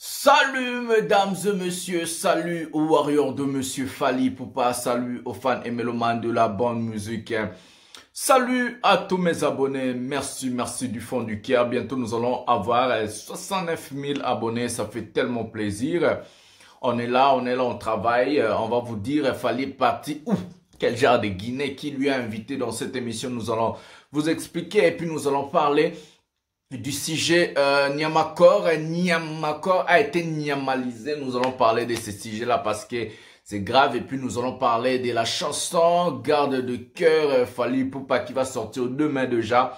Salut mesdames et messieurs, salut aux warriors de Monsieur Fally Ipupa, salut aux fans et mélomanes de la bonne musique. Salut à tous mes abonnés, merci du fond du cœur. Bientôt nous allons avoir 69 000 abonnés, ça fait tellement plaisir. On est là, on travaille, on va vous dire Fally est parti où? Quel genre de Guinée, qui lui a invité dans cette émission, nous allons vous expliquer et puis nous allons parler du sujet Niamakor. Niamakor a été niamalisé. Nous allons parler de ce sujet-là parce que c'est grave. Et puis nous allons parler de la chanson Garde de cœur Fally Ipupa qui va sortir demain déjà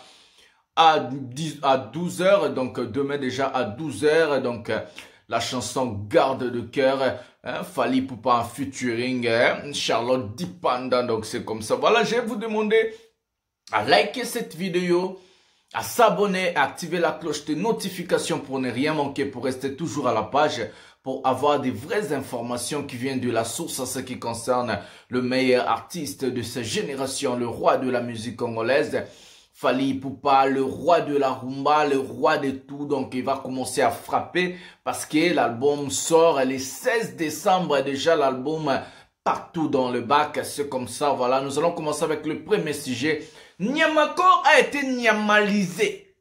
à 12 h. Donc demain déjà à 12 h. Donc la chanson Garde de cœur, Fally Ipupa en featuring Charlotte Dipanda. Donc c'est comme ça. Voilà, je vais vous demander à liker cette vidéo, à s'abonner, à activer la cloche de notification pour ne rien manquer, pour rester toujours à la page, pour avoir des vraies informations qui viennent de la source en ce qui concerne le meilleur artiste de cette génération, le roi de la musique congolaise, Fally Ipupa, le roi de la rumba, le roi de tout. Donc il va commencer à frapper parce que l'album sort le 16 décembre déjà, l'album partout dans le bac, c'est comme ça. Voilà, nous allons commencer avec le premier sujet. Niamakor a été niamalisé.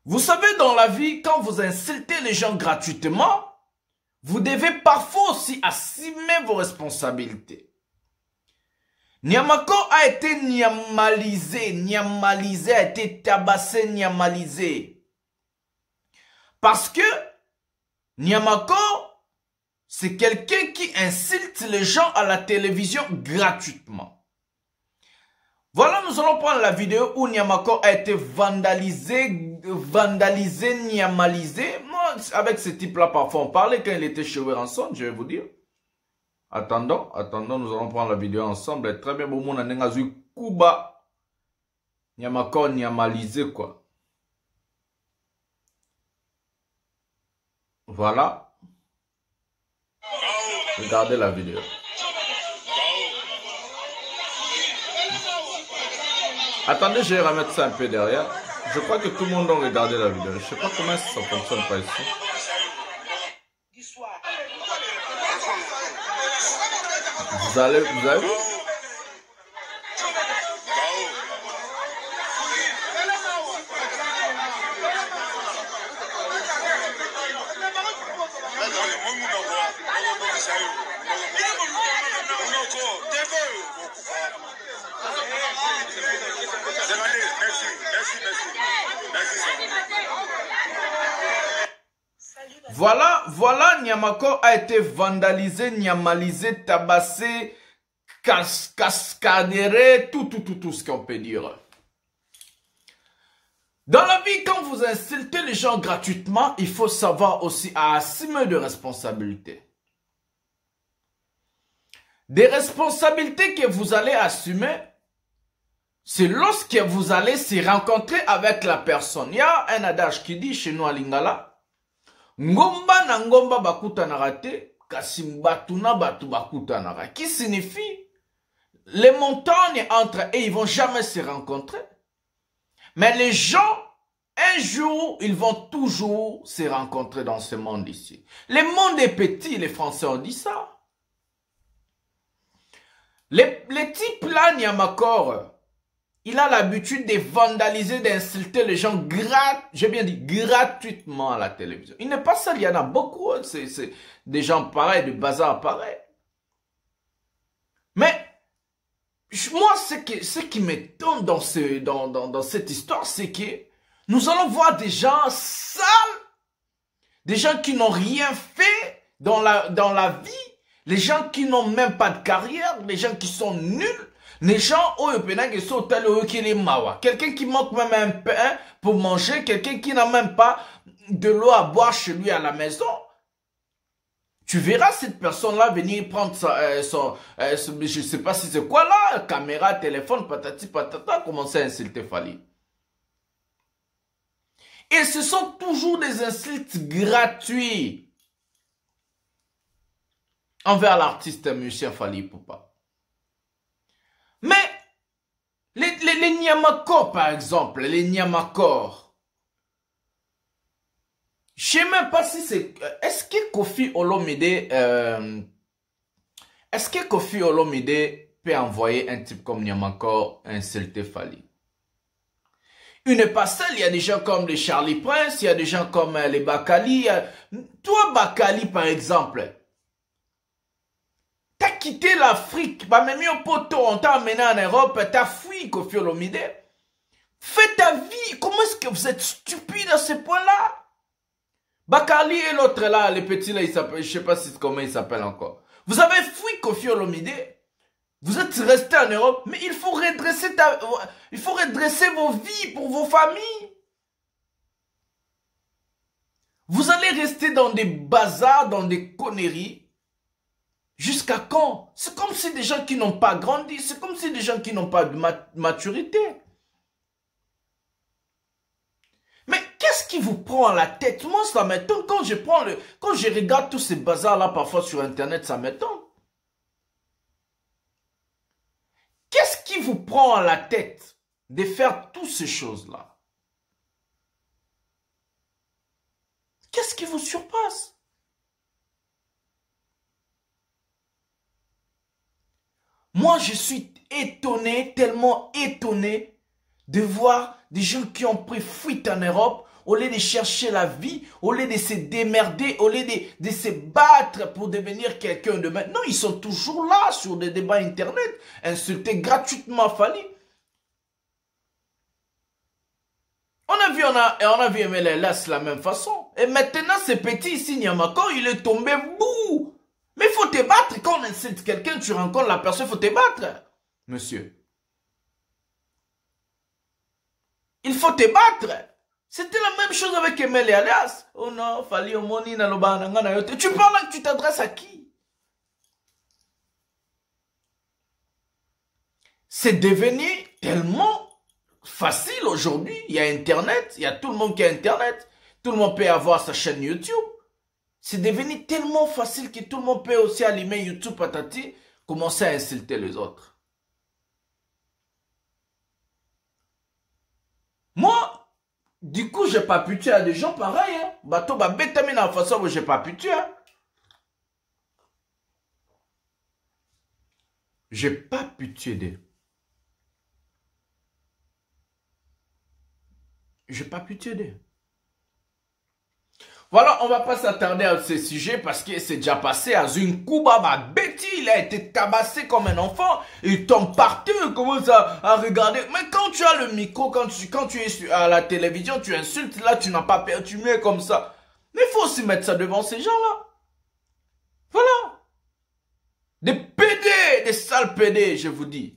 Vous savez, dans la vie, quand vous insultez les gens gratuitement, vous devez parfois aussi assumer vos responsabilités. Niamakor a été niamalisé. Niamalisé a été tabassé, niamalisé. Parce que Niamakor, c'est quelqu'un qui insulte les gens à la télévision gratuitement. Voilà, nous allons prendre la vidéo où Niamakor a été vandalisé, niamalisé. Moi, avec ce type-là, parfois, on parlait quand il était chez Ranson, je vais vous dire. Attendons, nous allons prendre la vidéo ensemble. Très bien, bon, mon anengazu Kuba. Niamakor niamalisé, quoi. Voilà. Regardez la vidéo. Attendez, je vais remettre ça un peu derrière. Je crois que tout le monde a regardé la vidéo. Je ne sais pas comment ça fonctionne pas ici. Vous avez vu? Voilà, Niamakor a été vandalisé, niamalisé, tabassé, cascadéré, tout ce qu'on peut dire. Dans la vie, quand vous insultez les gens gratuitement, il faut savoir aussi assumer de responsabilités. Des responsabilités que vous allez assumer, c'est lorsque vous allez se rencontrer avec la personne. Il y a un adage qui dit chez nous à Lingala, Ngomba na ngomba bakutanaka te, kasi batu na batu bakutanaka. Qui signifie, les montagnes entre eux, ils vont jamais se rencontrer. Mais les gens, un jour, ils vont toujours se rencontrer dans ce monde ici. Le monde est petit, les Français ont dit ça. Les types là, Niamakor, il a l'habitude de vandaliser, d'insulter les gens gratuitement à la télévision. Il n'est pas seul, il y en a beaucoup. C'est des gens pareils, de bazar pareil. Mais moi, ce qui m'étonne dans cette histoire, c'est que nous allons voir des gens sales, des gens qui n'ont rien fait dans la vie, les gens qui n'ont même pas de carrière, les gens qui sont nuls. Les gens, quelqu'un qui manque même un pain pour manger, quelqu'un qui n'a même pas de l'eau à boire chez lui à la maison. Tu verras cette personne-là venir prendre je sais pas si c'est quoi là, caméra, téléphone, patati patata, commencer à insulter Fally. Et ce sont toujours des insultes gratuits envers l'artiste musicien Fally Ipupa. Mais les Niamakor, par exemple, les Niamakor, Je sais même pas si c'est... Est-ce que Kofi Olomide... est-ce que Kofi Olomide peut envoyer un type comme Niamakor insulter Fally? Il n'est pas seul, il y a des gens comme les Charlie Prince, il y a des gens comme les Bakali. Toi, Bakali, par exemple, t'as quitté l'Afrique, bah, même au poteau, on t'a amené en Europe, t'as fui Kofi Olomide. Fais ta vie. Comment est-ce que vous êtes stupide à ce point-là? Bakali et l'autre là, les petits là, je sais pas comment ils s'appellent encore. Vous avez fui Kofi Olomide. Vous êtes resté en Europe, mais il faut redresser vos vies pour vos familles. Vous allez rester dans des bazars, dans des conneries. Jusqu'à quand? C'est comme si des gens qui n'ont pas grandi, c'est comme si des gens qui n'ont pas de maturité. Mais qu'est-ce qui vous prend à la tête? Moi, ça m'étonne quand je regarde tous ces bazars-là parfois sur Internet, ça m'étonne. Qu'est-ce qui vous prend à la tête de faire toutes ces choses-là? Qu'est-ce qui vous surpasse? Moi, je suis étonné, tellement étonné de voir des gens qui ont pris fuite en Europe au lieu de chercher la vie, au lieu de se démerder, au lieu de se battre pour devenir quelqu'un de maintenant. Ils sont toujours là sur des débats internet, insulter gratuitement Fally. On a vu MLS de la même façon. Et maintenant, ce petit ici, Niamakor, il est tombé bout. Mais il faut te battre. Quand on insulte quelqu'un, tu rencontres la personne, il faut te battre, monsieur. Il faut te battre. C'était la même chose avec Emel et Alias. Oh non, Fally Omoni na loba nanga yote. Tu parles que tu t'adresses à qui? C'est devenu tellement facile aujourd'hui. Il y a Internet, il y a tout le monde qui a Internet. Tout le monde peut avoir sa chaîne YouTube. C'est devenu tellement facile que tout le monde peut aussi allumer YouTube patati, commencer à insulter les autres. Moi, du coup, j'ai pas pu tuer à des gens pareils. Hein. Bateau, bah, bétamine en façon où j'ai pas pu tuer. Hein. J'ai pas pu tuer des. J'ai pas pu tuer des. Voilà, on va pas s'attarder à ce sujet parce que c'est déjà passé à Zunkouba Betty, il a été tabassé comme un enfant, il tombe partout, il commence à regarder. Mais quand tu as le micro, quand tu es à la télévision, tu insultes, là tu n'as pas peur, tu mets comme ça. Mais il faut aussi mettre ça devant ces gens-là. Voilà. Des PD, des sales PD, je vous dis.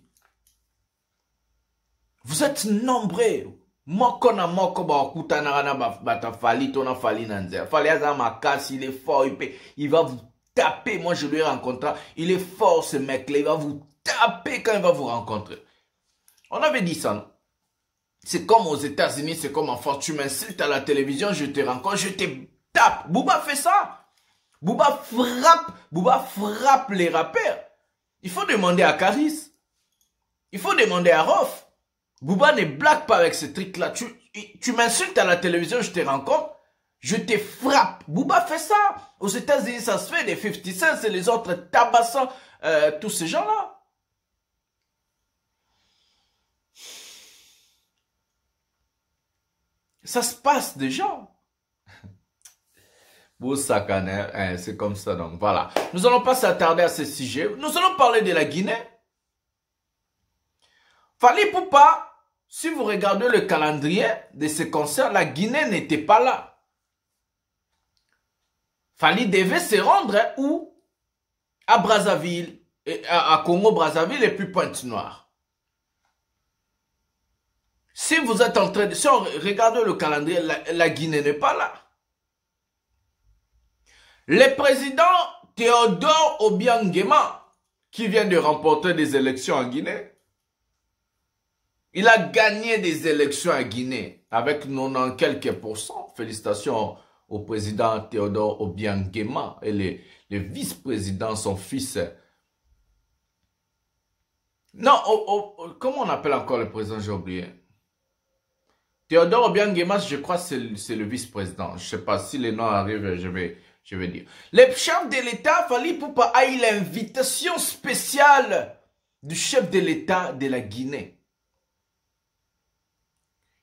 Vous êtes nombreux. Moko na moko ba okutana na bata Fally tona Fally nanze. Fally aza makasi, il est fort, il va vous taper. Moi je l'ai rencontré, il est fort ce mec-là, il va vous taper quand il va vous rencontrer. On avait dit ça, non? C'est comme aux États-Unis, c'est comme en France, tu m'insultes à la télévision, je te rencontre, je te tape. Booba fait ça. Booba frappe les rappeurs. Il faut demander à Caris. Il faut demander à Rof. Booba ne blague pas avec ce truc-là. Tu m'insultes à la télévision, je te rencontre, je te frappe. Booba fait ça. Aux États-Unis, ça se fait, des 50 Cent et les autres tabassants, tous ces gens-là. Ça se passe déjà. C'est comme ça, donc voilà. Nous n'allons pas s'attarder à ce sujet. Nous allons parler de la Guinée. Fally Ipupa. Si vous regardez le calendrier de ce concert, la Guinée n'était pas là. Fally devait se rendre où? À Brazzaville, à Congo-Brazzaville et puis Pointe-Noire. Si vous êtes en train de... Si on regarde le calendrier, la Guinée n'est pas là. Le président Théodore Obiang Nguema, qui vient de remporter des élections en Guinée, il a gagné des élections à Guinée avec 90 quelques %. Félicitations au président Théodore Obiang Nguema et le vice-président, son fils. Non, comment on appelle encore le président, j'ai oublié. Théodore Obiang-Nguema, je crois que c'est le vice-président. Je ne sais pas si les noms arrivent, je vais dire. Le chef de l'État, Fally Ipupa, a eu l'invitation spéciale du chef de l'État de la Guinée.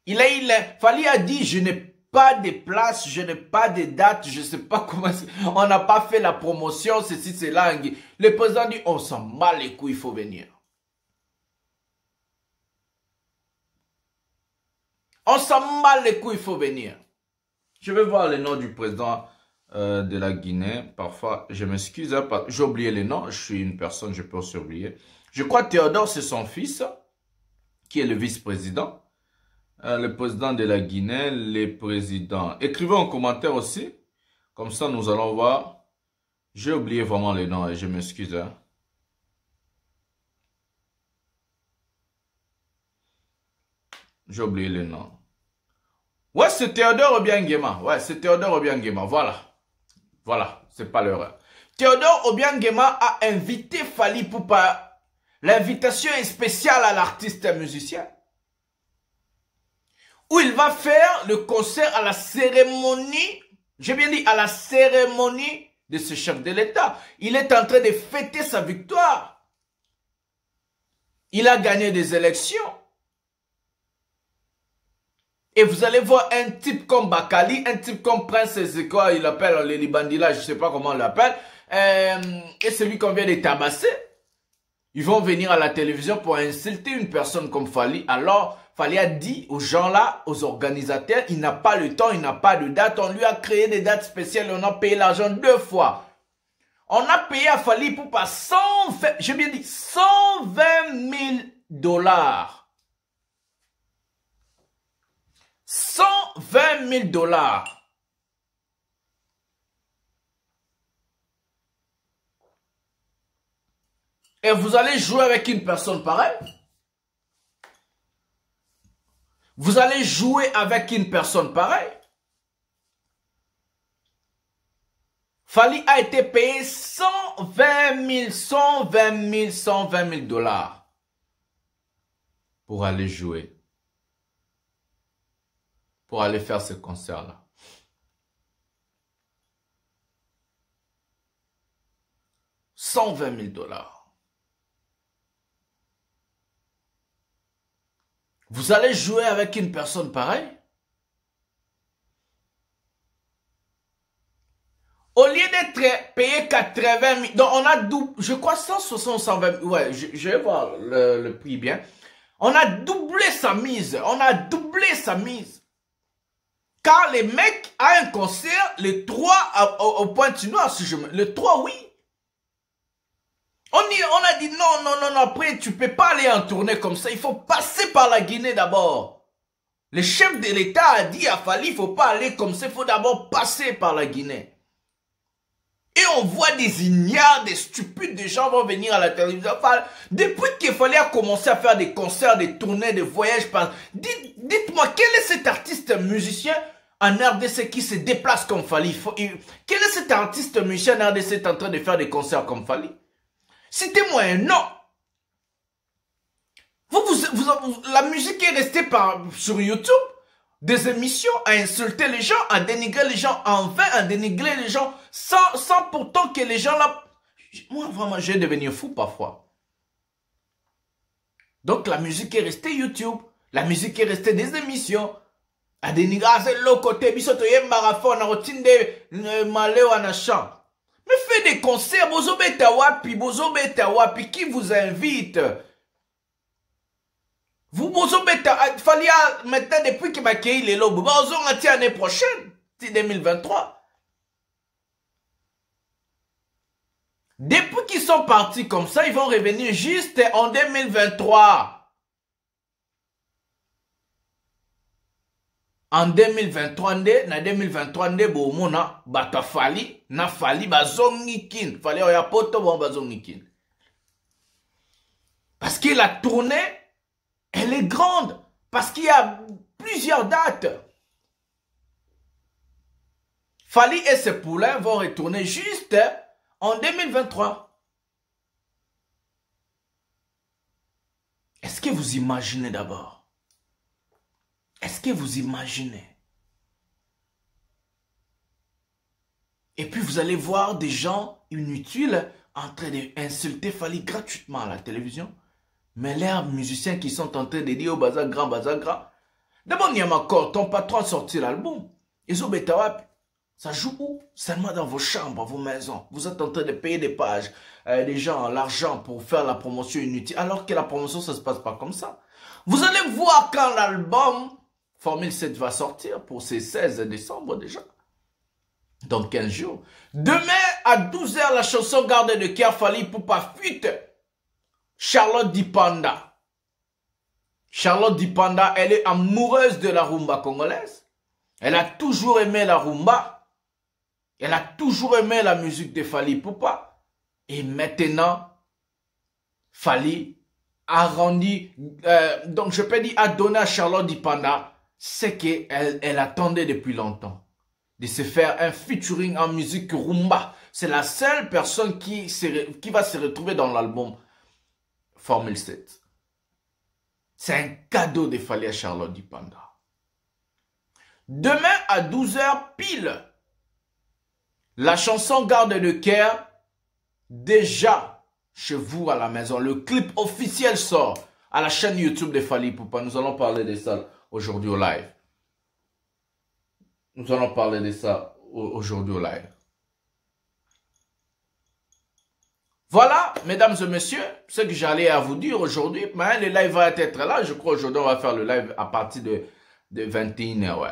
Fally a dit, je n'ai pas de place, je n'ai pas de date, je ne sais pas comment, on n'a pas fait la promotion, ceci, cela. Le président dit, on s'en bat les couilles, il faut venir. On s'en bat les couilles, il faut venir. Je vais voir le nom du président de la Guinée. Parfois, je m'excuse, hein, j'ai oublié les noms. Je suis une personne, je peux aussi oublier. Je crois que Théodore, c'est son fils, qui est le vice-président. Le président de la Guinée, les présidents. Écrivez en commentaire aussi. Comme ça, nous allons voir. J'ai oublié vraiment les noms et je m'excuse. Hein. J'ai oublié les noms. Ouais, c'est Théodore Obiang-Nguema. Ouais, c'est Théodore Obiang-Nguema. Voilà. Voilà, c'est pas l'erreur. Théodore Obiang-Nguema a invité Fally Ipupa. L'invitation est spéciale à l'artiste musicien. Où il va faire le concert à la cérémonie, j'ai bien dit à la cérémonie de ce chef de l'État. Il est en train de fêter sa victoire. Il a gagné des élections. Et vous allez voir un type comme Bakali, un type comme Prince Ezekwa, il l'appelle les Libandila, je ne sais pas comment on l'appelle, et celui qu'on vient de tabasser. Ils vont venir à la télévision pour insulter une personne comme Fally. Alors, Fally a dit aux gens là, aux organisateurs, il n'a pas le temps, il n'a pas de date. On lui a créé des dates spéciales, on a payé l'argent 2 fois. On a payé à Fally Ipupa 120, j'ai bien dit 120 000 $. 120 000 $. Et vous allez jouer avec une personne pareille? Vous allez jouer avec une personne pareille? Fally a été payé 120 000 $ pour aller jouer. Pour aller faire ce concert-là. $120 000. Vous allez jouer avec une personne pareille? Au lieu d'être payé 80 000, donc on a doublé, je crois 160, 120 000, ouais, je vais voir le prix bien. On a doublé sa mise, on a doublé sa mise. Car les mecs a un concert, le 3 au Pointe-Noire, si je me... Le 3, oui. On a dit non, après tu peux pas aller en tournée comme ça, il faut passer par la Guinée d'abord. Le chef de l'État a dit à Fally, il faut pas aller comme ça, il faut d'abord passer par la Guinée. Et on voit des ignares, des stupides, des gens vont venir à la télévision. Depuis qu'il fallait commencer à faire des concerts, des tournées, des voyages, dites-moi, quel est cet artiste musicien en RDC qui se déplace comme Fally? Quel est cet artiste musicien en RDC en train de faire des concerts comme Fally? Citez-moi un nom. La musique est restée sur YouTube. Des émissions à insulter les gens, à dénigrer les gens en vain, à dénigrer les gens sans pourtant que les gens là... Moi, vraiment, je vais devenir fou parfois. Donc, la musique est restée YouTube. La musique est restée des émissions. À dénigrer, c'est le côté, bisotoye marathon, na rotinde, maleo anachan. Mais faites des concerts, bozobeta wapi, qui vous invite? Vous Fally maintenant depuis qu'il m'a accueilli les lobes, vous en l'année prochaine, c'est 2023. Depuis qu'ils sont partis comme ça, ils vont revenir juste en 2023. En 2023, na 2023, bomona bata Fally, na Fally bazongikin, Fally oya poto bon bazongikin. Parce que la tournée, elle est grande parce qu'il y a plusieurs dates. Fally et ses poulains vont retourner juste en 2023. Est-ce que vous imaginez d'abord? Est-ce que vous imaginez? Et puis vous allez voir des gens inutiles en train d'insulter Fally gratuitement à la télévision. Mais les musiciens qui sont en train de dire au bazar grand, bazar grand. D'abord, Niamakor, ton patron a sorti l'album. Ils ont Betawap. Ça joue où? Seulement dans vos chambres, vos maisons. Vous êtes en train de payer des pages, des gens, l'argent pour faire la promotion inutile. Alors que la promotion, ça ne se passe pas comme ça. Vous allez voir quand l'album Formule 7 va sortir pour ces 16 décembre déjà. Dans 15 jours. Demain à 12 h, la chanson Garde de cœur Fally Ipupa fuite. Charlotte Dipanda. Charlotte Dipanda, elle est amoureuse de la rumba congolaise. Elle a toujours aimé la rumba. Elle a toujours aimé la musique de Fally Ipupa. Et maintenant, Fally a rendu, donc je peux dire, a donné à Charlotte Dipanda ce qu'elle attendait depuis longtemps. De se faire un featuring en musique rumba. C'est la seule personne qui va se retrouver dans l'album Formule 7. C'est un cadeau de Fally à Charlotte Dipanda. Demain à 12 h pile, la chanson Garde le cœur, déjà chez vous à la maison. Le clip officiel sort à la chaîne YouTube de Fally Ipupa. Nous allons parler de ça aujourd'hui au live. Nous allons parler de ça aujourd'hui au live. Voilà, mesdames et messieurs, ce que j'allais à vous dire aujourd'hui. Mais le live va être là. Je crois aujourd'hui, on va faire le live à partir de 21 h. Ouais.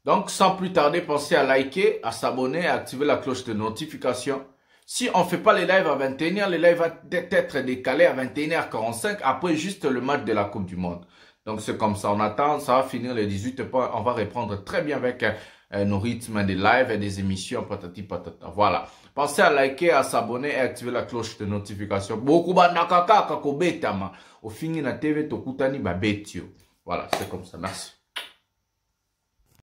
Donc, sans plus tarder, pensez à liker, à s'abonner, à activer la cloche de notification. Si on ne fait pas les lives à 21 h, le live va être décalé à 21 h 45 après juste le match de la Coupe du Monde. Donc, c'est comme ça. On attend, ça va finir les 18 points. On va reprendre très bien avec nos rythmes des lives et des émissions, patati patata. Voilà. Pensez à liker, à s'abonner et à activer la cloche de notification. Beaucoup de au fini na TV tokutani babetio. Voilà, c'est comme ça. Merci.